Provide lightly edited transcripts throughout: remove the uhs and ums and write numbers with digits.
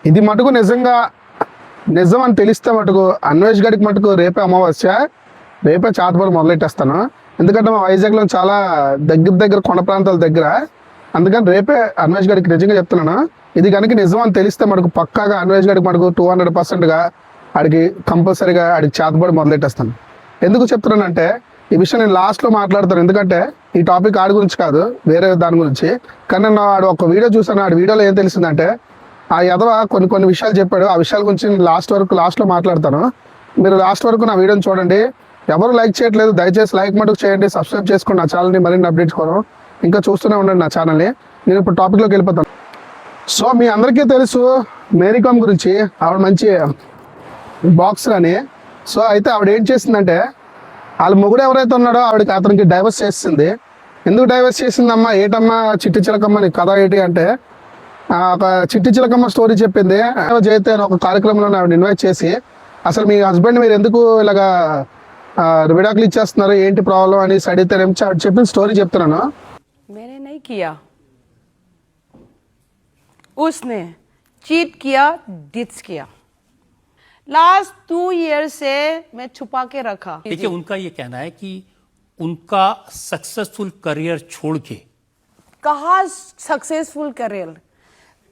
ఇది మటుకు నిజంగా నిజం అని తెలిస్తే మటుకు అన్వేష్ గడికి మటుకు రేపే అమావాస్య, రేపే చాతపడి మొదలెట్టేస్తాను. ఎందుకంటే మా వైజాగ్లో చాలా దగ్గర కొండ ప్రాంతాల దగ్గర, అందుకని రేపే అన్వేష్ గడికి నిజంగా చెప్తున్నాను. ఇది కనుక నిజం అని తెలిస్తే మటుకు పక్కాగా అన్వేష్ గడికి మటుకు 200%గా ఆడికి కంపల్సరీగా ఆడికి చేతపడి మొదలెట్టేస్తాను. ఎందుకు చెప్తున్నానంటే ఈ విషయం నేను లాస్ట్లో మాట్లాడతాను, ఎందుకంటే ఈ టాపిక్ ఆడి గురించి కాదు, వేరే దాని గురించి. కానీ నేను ఆడు ఒక వీడియో చూసాను, ఆడి వీడియోలో ఏం తెలిసిందంటే ఆ యదవ కొన్ని విషయాలు చెప్పాడు. ఆ విషయాల గురించి నేను లాస్ట్లో మాట్లాడతాను. మీరు లాస్ట్ వరకు నా వీడియోని చూడండి. ఎవరు లైక్ చేయట్లేదు, దయచేసి లైక్ మటుకు చేయండి, సబ్స్క్రైబ్ చేసుకోండి నా ఛానల్ని, మరిన్ని అప్డేట్స్ కోసం ఇంకా చూస్తూనే ఉండండి నా ఛానల్ని. నేను ఇప్పుడు టాపిక్లోకి వెళ్ళిపోతాను. సో మీ అందరికీ తెలుసు మేరీ కామ్ గురించి, ఆవిడ మంచి బాక్సర్ అని. సో అయితే ఆవిడ ఏం చేసిందంటే వాళ్ళ మొగుడు ఎవరైతే ఉన్నాడో అతనికి డైవర్స్ చేసింది. ఎందుకు డైవర్స్ చేసిందమ్మా, ఏటమ్మా చిట్టి చిలకమ్మ నీ కథ ఏంటి అంటే, ఒక చిట్టి చిలకమ్మ స్టోరీ చెప్పింది. జైతే ఒక కార్యక్రమంలో ఆవిడ ఇన్వైట్ చేసి అసలు మీ హస్బెండ్ మీరు ఎందుకు ఇలాగా విడాకులు ఇచ్చేస్తున్నారు, ఏంటి ప్రాబ్లం అని అడిగితే చెప్పిన స్టోరీ చెప్తున్నాను. मैंने नहीं किया, उसने चीट किया, डिट्स किया. लास्ट 2 ईयर से मैं छुपा के रखा. देखिए उनका ये कहना है कि उनका सक्सेसफुल करियर छोड़ के, कहा सक्सेसफुल करियर,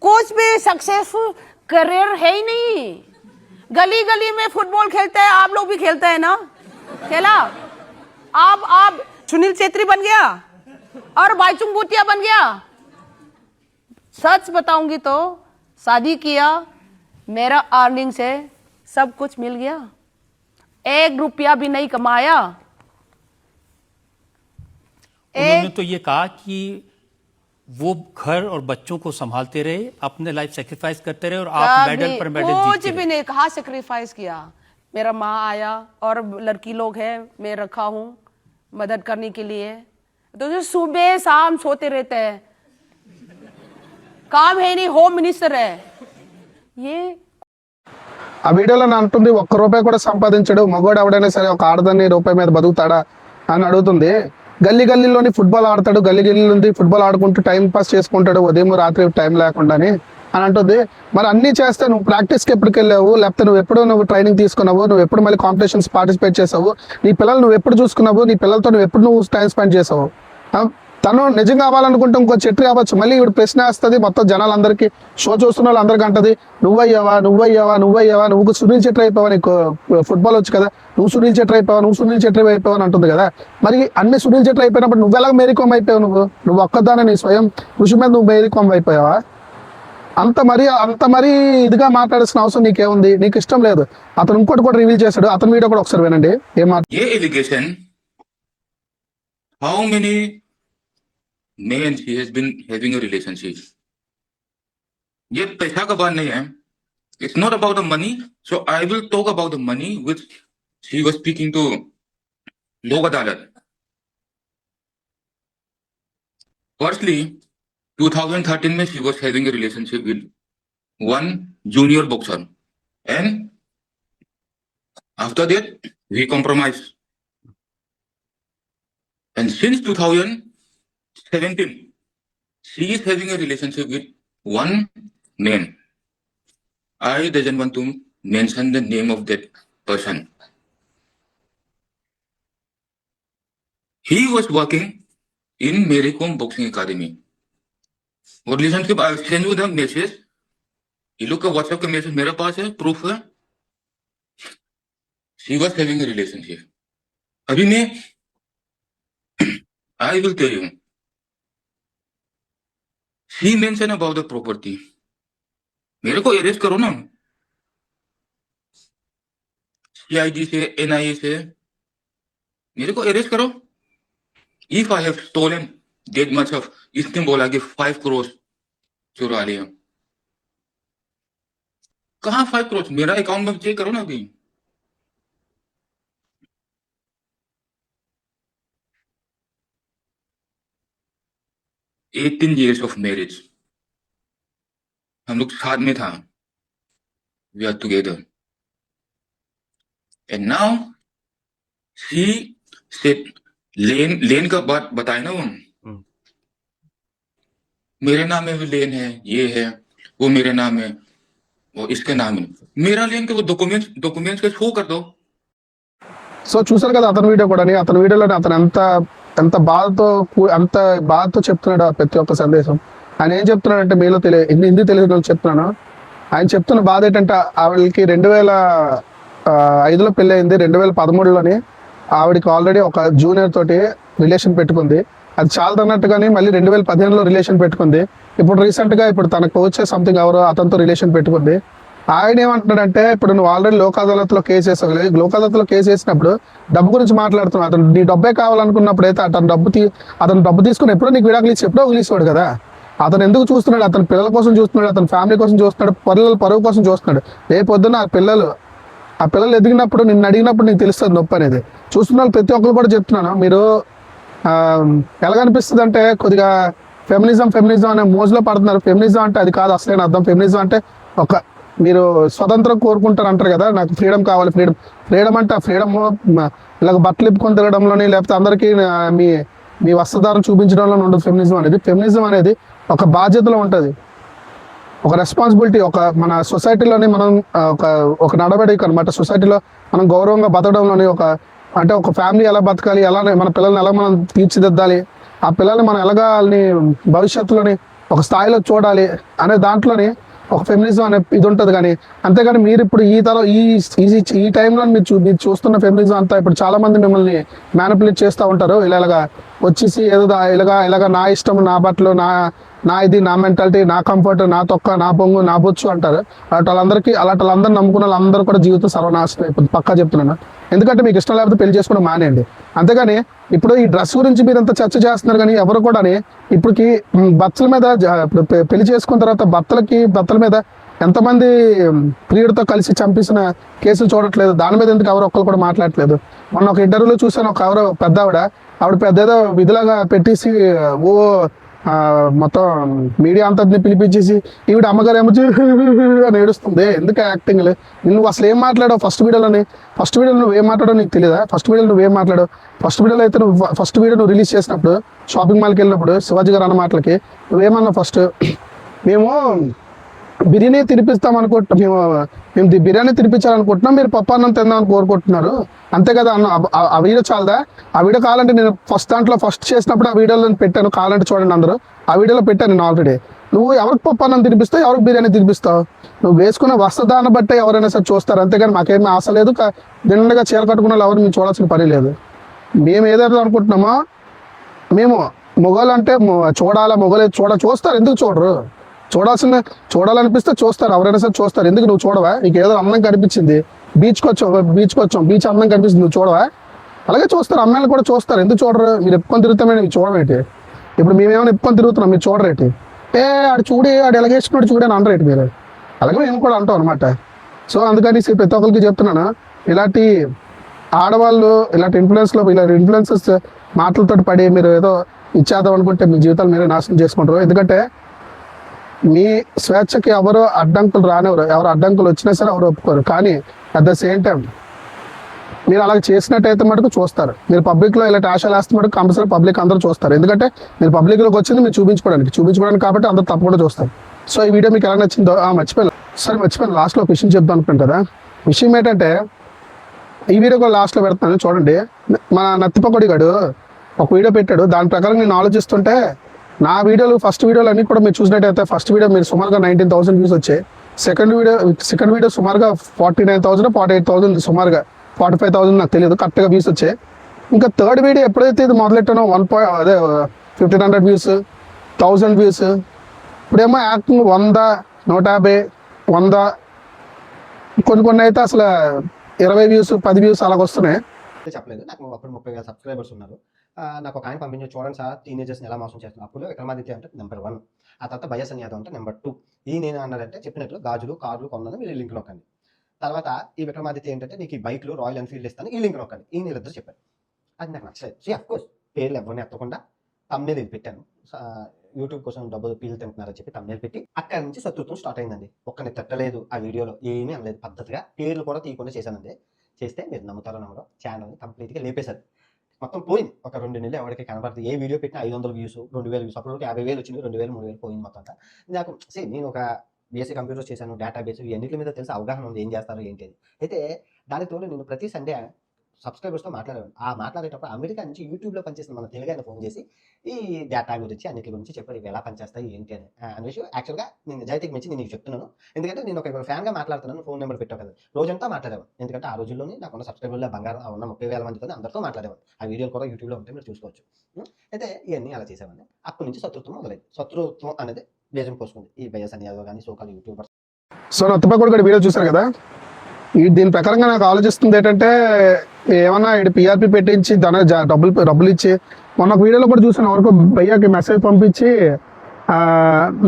कुछ भी सक्सेसफुल करियर है ही नहीं. गली गली में फुटबॉल खेलता है, आप लोग भी खेलते हैं ना, खेला. आप सुनील छेत्री बन गया और बाईचुंग भूटिया बन गया. सच बताऊंगी तो शादी किया, मेरा अर्निंग से सब कुछ मिल गया, 1 रुपया भी नहीं कमाया. उन्होंने तो ये कहा कि वो घर और बच्चों को संभालते रहे, अपने लाइफ सेक्रीफाइस करते रहे और आप मेडल पर मेडल जीतते कुछ भी नहीं कहा, सेक्रीफाइस किया. मेरा माँ आया और लड़की लोग है, मैं रखा हूँ मदद करने के लिए. तो जो सुबह शाम सोते रहते हैं, काम है नहीं, होम मिनिस्टर है ये. ఆ వీడియోలో నా అంటుంది ₹1 కూడా సంపాదించడు, మగోడు ఎవడైనా సరే ఒక ఆడదాన్ని రూపాయి మీద బతుకుతాడా అని అడుగుతుంది. గల్లీలోని ఫుట్బాల్ ఆడతాడు, గల్లీ నుండి ఫుట్బాల్ ఆడుకుంటూ టైం పాస్ చేసుకుంటాడు ఉదయం రాత్రి టైం లేకుండాని అని అంటుంది. మరి అన్నీ చేస్తే నువ్వు ప్రాక్టీస్కి ఎప్పటికి వెళ్ళావు, లేకపోతే నువ్వు ట్రైనింగ్ తీసుకున్నావు, నువ్వు ఎప్పుడు మళ్ళీ కాంపిటీషన్స్ పార్టిసిపేట్ చేసావు, నీ పిల్లలు నువ్వు ఎప్పుడు చూసుకున్నావు, నీ పిల్లలతో నువ్వు టైం స్పెండ్ చేసావు. తను నిజంగా అవ్వాలనుకుంటే ఇంకో చెట్టు కావచ్చు. మళ్ళీ ఇప్పుడు ప్రశ్న వేస్తుంది మొత్తం జనాలందరికీ, షో చూస్తున్న వాళ్ళందరికీ అంటది నువ్వయ్యావా, నువ్వు సునీల్ చెట్టు అయిపోవా, నీకు ఫుట్బాల్ వచ్చు కదా, నువ్వు సునీల్ చెట్టు అయిపోవా అని అంటుంది కదా. మరి అన్ని సునీల్ చెట్లు అయిపోయినప్పుడు నువ్వు ఎలా మేరీ కామ్ అయిపోయావు? నువ్వు ఒక్కదానే నీ స్వయం కృషి మీద నువ్వు మేరీ కామ్ అయిపోయావా? అంత మరీ ఇదిగా మాట్లాడాల్సిన అవసరం నీకేముంది? నీకు ఇష్టం లేదు. అతను ఇంకోటి కూడా రివీల్ చేశాడు, అతని వీడియో కూడా ఒకసారి వినండి. men she has been having a relationship. ये पैसा का बात नहीं है. It's not about the money. So I will talk about the money which she was speaking to Lok Adalat. Firstly, 2013 में she was having a relationship with one junior boxer, and after that we compromised. And since 2017, she is having a relationship with one man. I doesn't want to mention the name of that person. He was working in Mary Kom Boxing Academy. और relationship I send you the message, ये लोग का WhatsApp का message मेरे पास है, proof है. She was having a relationship. अभी मैं I will tell you. She mentioned about the property. मेरे को अरेस्ट करो ना, CID से, NIA से मेरे को अरेस्ट करो. If I have stolen that much of, इसने बोला कि 5 crores चुरा लिया. कहाँ 5 crores? मेरा अकाउंट में चेक करो ना अभी. $18 years of marriage. हम लोग साथ में था. We are together. And now she said, लेन का बात बताए ना वो. मेरे नाम में भी लेन है, ये है, वो मेरे नाम है. वो इसके नाम में मेरा लिंक वो डॉक्यूमेंट्स का शो कर दो। సో చూసారు కదా అతని వీడియో కూడా, అతని వీడియోలోనే అతను ఎంత బాధతో చెప్తున్నాడు ఆ ప్రతి ఒక్క సందేశం. ఆయన ఏం చెప్తున్నాడంటే, మీలో హిందీ తెలియదు చెప్తున్నాను. ఆయన చెప్తున్న బాధ ఏంటంటే, ఆవిడకి 2005లో పెళ్ళి అయింది. 2013లోని ఆవిడకి ఆల్రెడీ ఒక జూనియర్ తోటి రిలేషన్ పెట్టుకుంది. అది చాలా అన్నట్టుగానే మళ్ళీ 2015లో రిలేషన్ పెట్టుకుంది. ఇప్పుడు రీసెంట్గా తన కోచ్ సంథింగ్ ఎవరో అతనితో రిలేషన్ పెట్టుకుంది. ఆయన ఏమంటున్నాడంటే, ఇప్పుడు నువ్వు ఆల్రెడీ లోక్ అదాలత్లో కేసు వేసావు. లోక్ అదాలత్లో కేసు వేసినప్పుడు డబ్బు గురించి మాట్లాడుతున్నావు. అతను నీ డబ్బే కావాలనుకున్నప్పుడు అయితే అతను డబ్బు తీసుకుని ఎప్పుడో నీకు విడాకులు ఇచ్చి ఎప్పుడో వదిలేసాడు కదా. అతను ఎందుకు చూస్తున్నాడు? అతని పిల్లల కోసం చూస్తున్నాడు, అతని ఫ్యామిలీ కోసం చూస్తున్నాడు, పరువు కోసం చూస్తున్నాడు. రేపొద్దున ఆ పిల్లలు ఎదిగినప్పుడు నిన్ను అడిగినప్పుడు నీకు తెలుస్తుంది నొప్పి అనేది. చూస్తున్న వాళ్ళు ప్రతి ఒక్కరు కూడా చెప్తున్నాను, మీరు ఎలాగనిపిస్తుంది అంటే, కొద్దిగా ఫెమినిజం అనే మోజులో పడుతున్నారు. ఫెమినిజం అంటే అది కాదు అసలైన అర్థం. ఫెమినిజం అంటే మీరు స్వతంత్రం కోరుకుంటారు అంటారు కదా, నాకు ఫ్రీడమ్ కావాలి. ఫ్రీడమ్ అంటే ఆ ఫ్రీడమ్ ఇలాగ బట్టలు ఇప్పుకొని తిరగడంలోని, లేకపోతే అందరికీ మీ వస్త్రధారణ చూపించడంలో ఉండదు. ఫెమినిజం అనేది ఒక బాధ్యతలో ఉంటుంది, ఒక రెస్పాన్సిబిలిటీ, మన సొసైటీలోని మనం ఒక నడవడిక అనమాట. సొసైటీలో మనం గౌరవంగా బతకడంలోని ఒక ఫ్యామిలీ ఎలా బతకాలి, ఎలా మన పిల్లల్ని ఎలా మనం తీర్చిదిద్దాలి, ఆ పిల్లల్ని మనం ఎలాగా వాళ్ళని భవిష్యత్తులోని ఒక స్థాయిలో చూడాలి అనే దాంట్లోని ఒక ఫెమినిజం అనే ఇది ఉంటుంది. కానీ అంతేగాని మీరు ఇప్పుడు ఈ టైంలో మీరు చూస్తున్న ఫెమినిజం అంతా ఇప్పుడు చాలా మంది మిమ్మల్ని మ్యానిపులేట్ చేస్తూ ఉంటారు. ఇలాగా వచ్చేసి ఏదో ఇలాగా నా ఇష్టం, నా బట్టలు, నా ఇది, నా మెంటాలిటీ, నా కంఫర్ట్, నా తొక్క, నా పొంగు, నా బొచ్చు అంటారు. అలాంటి వాళ్ళందరూ నమ్ముకున్న వాళ్ళందరూ కూడా జీవితం సర్వనాశనం అయిపోతుంది. పక్కా చెప్తున్నాను. ఎందుకంటే మీకు ఇష్టం లేకపోతే పెళ్లి చేసుకోవడం మానేయండి. అంతేగాని ఇప్పుడు ఈ డ్రెస్ గురించి మీరు ఎంత చర్చ చేస్తున్నారు, కానీ ఎవరు కూడా ఇప్పటికి భర్తల మీద ఇప్పుడు పెళ్లి చేసుకున్న తర్వాత భర్తల మీద ఎంతమంది ప్రియుడితో కలిసి చంపేసిన కేసులు చూడట్లేదు. దాని మీద ఎందుకు ఎవరు ఒక్కరు కూడా మాట్లాడట్లేదు. మొన్న ఒక ఇంటర్వ్యూలో చూసాను, ఎవరో ఆవిడ పెద్ద ఏదో విధిలాగా పెట్టేసి మొత్తం మీడియా అంతటిని పిలిపించేసి ఈవిడ అమ్మగారు ఏమో అని ఏడుస్తుంది. ఎందుకు యాక్టింగ్? నువ్వు అసలు ఏం మాట్లాడావు ఫస్ట్ వీడియోలో నువ్వు ఏం మాట్లాడో నీకు తెలియదా? ఫస్ట్ వీడియోలో అయితే ఫస్ట్ వీడియో నువ్వు రిలీజ్ చేసినప్పుడు షాపింగ్ మాల్కి వెళ్ళినప్పుడు శివాజీ గారు అన్న మాటలకి నువ్వేమన్నా ఫస్ట్ మేము బిర్యానీ తినిపిస్తాం అనుకుంటున్నాం, మేము బిర్యానీ తినిపించాలనుకుంటున్నాం, మీరు పప్పు అన్నం తిందామని కోరుకుంటున్నారు అంతే కదా అన్న. ఆ వీడియో చాలదా? ఆ వీడియో కావాలంటే నేను ఫస్ట్ చేసినప్పుడు ఆ వీడియోలో పెట్టాను, కావాలంటే చూడండి అందరూ. ఆ వీడియోలో పెట్టాను నేను ఆల్రెడీ. నువ్వు ఎవరికి పప్పు అన్నం తినిపిస్తావు, ఎవరికి బిర్యానీ తినిపిస్తావు? నువ్వు వేసుకున్న వస్త్రదాన్ని బట్టే ఎవరైనా సరే చూస్తారు. అంతేగాని మాకేమీ ఆశ లేదు. నిండుగా చీర కట్టుకున్న వాళ్ళు ఎవరు మేము చూడాల్సిన పని లేదు. మేము ఏదైతే అనుకుంటున్నామో, మేము మొగలు అంటే చూస్తారు. ఎందుకు చూడరు? చూడాలనిపిస్తే చూస్తారు, ఎవరైనా సరే చూస్తారు. ఎందుకు నువ్వు చూడవా? నీకు ఏదో అందం కనిపించింది, బీచ్కి వచ్చాం, బీచ్ అందం కనిపిస్తుంది, నువ్వు చూడవా? అలాగే చూస్తారు, అమ్మాయిలు కూడా చూస్తారు. ఎందుకు చూడరు? మీరు ఎప్పుకొని తిరుగుతామని మీరు చూడరేటి? ఇప్పుడు మేమేమైనా ఎప్పుకొని తిరుగుతున్నాం, మీరు చూడరేటి? ఆడు ఎలాగేసుకున్నాడు చూడే అని అనరేటి మీరు? అలాగే మేము కూడా అంటాం అనమాట. సో అందుకని ప్రతి ఒక్కరికి చెప్తున్నాను, ఇలాంటి ఆడవాళ్ళు ఇలాంటి ఇన్ఫ్లుయెన్సర్స్ మాటలతో పడి మీరు ఏదో ఇచ్చేద్దాం అనుకుంటే మీ జీవితాలు మీరే నాశనం చేసుకుంటారు. ఎందుకంటే మీ స్వేచ్ఛకి ఎవరు అడ్డంకులు రానివ్వరు. ఎవరు అడ్డంకులు వచ్చినా సరే ఎవరు ఒప్పుకోరు. కానీ అట్ ద సేమ్ టైం మీరు అలా చేసినట్టయితే మటుకు చూస్తారు. మీరు పబ్లిక్లో ఇలాంటి ఆశలు వేస్తే మటుకు కంపల్సరీ పబ్లిక్ అందరూ చూస్తారు. ఎందుకంటే మీరు పబ్లిక్లోకి వచ్చింది మీరు చూపించుకోవడానికి కాబట్టి అందరూ తప్పకుండా చూస్తారు. సో ఈ వీడియో మీకు ఎలా నచ్చిందో మర్చిపోయాను లాస్ట్లో ఒక విషయం చెప్తాను అనుకుంటాను కదా. విషయం ఏంటంటే, ఈ వీడియో కూడా లాస్ట్లో పెడతాను చూడండి. మన నత్తిపకొడి గాడు ఒక వీడియో పెట్టాడు. దాని ప్రకారం నేను ఆలోచిస్తుంటే నా ఫస్ట్ వీడియోలు అన్ని కూడా మీరు చూసినట్టయితే, ఫస్ట్ వీడియో మీరు సుమారుగా 19,000 వ్యూస్ వచ్చాయి. సెకండ్ వీడియో సుమారుగా 49,000 48,000 సుమారుగా 45,000 నాకు తెలియదు కరెక్ట్గా వ్యూస్ వచ్చాయి. ఇంకా థర్డ్ వీడియో ఎప్పుడైతే ఇది మొదలెట్టానో 1,500 వ్యూస్, 1000 వ్యూస్. ఇప్పుడేమో యాక్టింగ్ 100, 150, 100, కొన్ని అయితే అసలు 20 వ్యూస్, 10 వ్యూస్ అలాగ వస్తున్నాయి. చెప్పలేదు. నాకు అప్పుడు 30,000 సబ్స్క్రైబర్స్ ఉన్నారు. నాకు ఒక ఆయన పంపించి, చూడండి సార్ టీనేజర్స్ని ఎలా మోసం చేస్తున్నారు. అప్పుడు విక్రమాదిత్య అంటే నెంబర్ 1, ఆ తర్వాత బయస్ యాదవ్ అంటే నెంబర్ 2. ఈ నేను అన్నాడంటే చెప్పినట్లు గాజులు, కార్లు కొన్నాను, మీరు ఈ లింక్ నొక్కండి. తర్వాత ఈ విక్రమాదిత్య ఏంటంటే నీకు ఈ బైక్లు రాయల్ ఎన్ఫీల్డ్ ఇస్తాను, ఈ లింక్ నొక్కండి. ఈ వీళ్ళిద్దరు చెప్పారు. అది నాకు నచ్చలేదు. సో అఫ్కోర్స్ పేర్లు ఎవరిని ఎత్తకుండా తమ్నేల్ ఇది పెట్టాను. యూట్యూబ్ కోసం డబ్బులు పీలు తింటున్నారని చెప్పి తమ్నేల్ పెట్టి అక్కడి నుంచి శత్రుత్వం స్టార్ట్ అయిందండి. ఒక్కని తిట్టలేదు ఆ వీడియోలో, ఏమీ అనలేదు. పద్ధతిగా పేర్లు కూడా తీయకుండా చేశానండి. చేస్తే మీరు నమ్ముతారో నమ్మరో ఛానల్ని కంప్లీట్గా లేపేశారు. మొత్తం పోయింది. ఒక 2 నెలలు ఎవరికి కనబడుతుంది. ఏ వీడియో పెట్టినా 500 వ్యూస్, 2,000 వ్యూస్. అప్పుడు 50,000 వచ్చింది, 2,000 3,000 పోయింది మొత్తం అంతా. నాకు నేను ఒక బీఎస్సీ కంప్యూటర్స్ చేశాను, డేటాబేస్ ఇవన్నిటి మీద తెలిసి అవగాహన ఉంది, ఏం చేస్తారు ఏంటి అని. అయితే దానికి తోడు నేను ప్రతి సండే సబ్స్క్రైబర్స్తో మాట్లాడేవాడు. ఆ మాట్లాడేటప్పుడు అమెరికా నుంచి యూట్యూబ్లో పనిచేసిన మన తెలుగు ఆయన ఫోన్ చేసి ఈ డేటా గురించి అన్నిటి గురించి చెప్పారు, ఇవి ఎలా పనిచేస్తాయి ఏంటి అని. అనేసి యాక్చువల్గా నేను నిజాయితీకి మించి నేను నీకు చెప్తున్నాను, ఎందుకంటే నేను ఒక ఫ్యాన్గా మాట్లాడుతున్నాను. ఫోన్ నెంబర్ పెట్టావు కదా, రోజంతా మాట్లాడేవాడు. ఎందుకంటే ఆ రోజుల్లోనే నాకున్న సబ్స్క్రైబర్లో బంగారం ఉన్న 30,000 మందితో అందరితో మాట్లాడేవాడు. ఆ వీడియోలు కూడా యూట్యూబ్లో ఉంటే మీరు చూసుకోవచ్చు. అయితే ఇవన్నీ అలా చేసేవాడిని. అప్పటి నుంచి శత్రుత్వం మొదలైంది. శత్రుత్వం అనేది బేజం పోసుకుంది. ఈ బయస్ యాదవ్ కానీ సోకాల్ యూట్యూబర్స్. సో నత్తపకొడు కూడా వీడియో చూశారు కదా, దీని ప్రకారంగా నాకు ఆలోచిస్తుంది ఏంటంటే, ఏమన్నా ఇటు పిఆర్పి పెట్టించి డబ్బులు ఇచ్చి, మొన్న ఒక వీడియోలో కూడా చూసాను, ఎవరికో భయ్యాకి మెసేజ్ పంపించి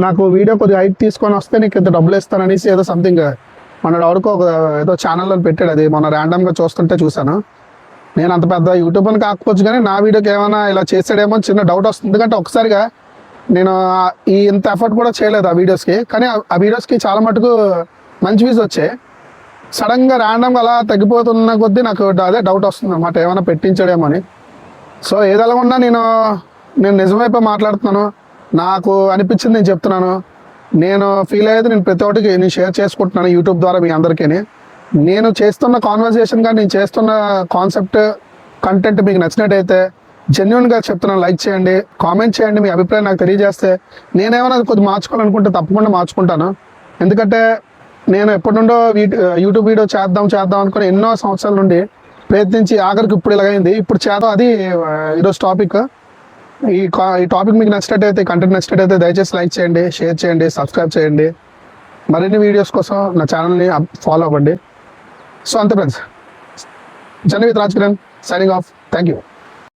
నాకు వీడియో కొద్దిగా హైట్ తీసుకొని వస్తే నీకు ఇంత డబ్బులు ఇస్తాననేసి ఏదో సంథింగ్ మన ఎవరికో ఏదో ఛానల్లో పెట్టాడు. అది మొన్న ర్యాండమ్గా చూస్తుంటే చూసాను. నేను అంత పెద్ద యూట్యూబ్ అని కాకపోవచ్చు, కానీ నా వీడియోకి ఏమైనా ఇలా చేసాడేమో చిన్న డౌట్ వస్తుంది. ఎందుకంటే ఒకసారిగా నేను ఇంత ఎఫర్ట్ కూడా చేయలేదు ఆ వీడియోస్కి, కానీ ఆ వీడియోస్కి చాలా మటుకు మంచి వ్యూస్ వచ్చాయి. సడన్గా ర్యాండమ్గా అలా తగ్గిపోతున్న కొద్దీ నాకు అదే డౌట్ వస్తుంది అన్నమాట, ఏమైనా పెట్టించాడేమో అని. సో ఏదలా ఉన్నా నేను నిజమైపోయి మాట్లాడుతున్నాను, నాకు అనిపించింది నేను చెప్తున్నాను. నేను ఫీల్ అయ్యేది నేను ప్రతి ఒక్కటికి నేను షేర్ చేసుకుంటున్నాను యూట్యూబ్ ద్వారా మీ అందరికీ. నేను చేస్తున్న కాన్వర్సేషన్ కానీ నేను చేస్తున్న కాన్సెప్ట్ కంటెంట్ మీకు నచ్చినట్టయితే జెన్యున్గా చెప్తున్నాను, లైక్ చేయండి, కామెంట్ చేయండి, మీ అభిప్రాయం నాకు తెలియజేస్తే నేనేమైనా కొద్దిగా మార్చుకోవాలనుకుంటే తప్పకుండా మార్చుకుంటాను. ఎందుకంటే నేను ఎప్పటి నుండో యూట్యూబ్ వీడియో చేద్దాం అనుకుని ఎన్నో సంవత్సరాల నుండి ప్రయత్నించి ఆఖరికి ఇప్పుడు ఇలాగైంది. ఇప్పుడు చేద్దాం, అది ఈరోజు టాపిక్. ఈ టాపిక్ మీకు నచ్చినట్టయితే, కంటెంట్ నచ్చినట్టయితే దయచేసి లైక్ చేయండి, షేర్ చేయండి, సబ్స్క్రైబ్ చేయండి. మరిన్ని వీడియోస్ కోసం నా ఛానల్ని ఫాలో అవ్వండి. సో అంతే friends, journey with Raj Kiran signing off. Thank you.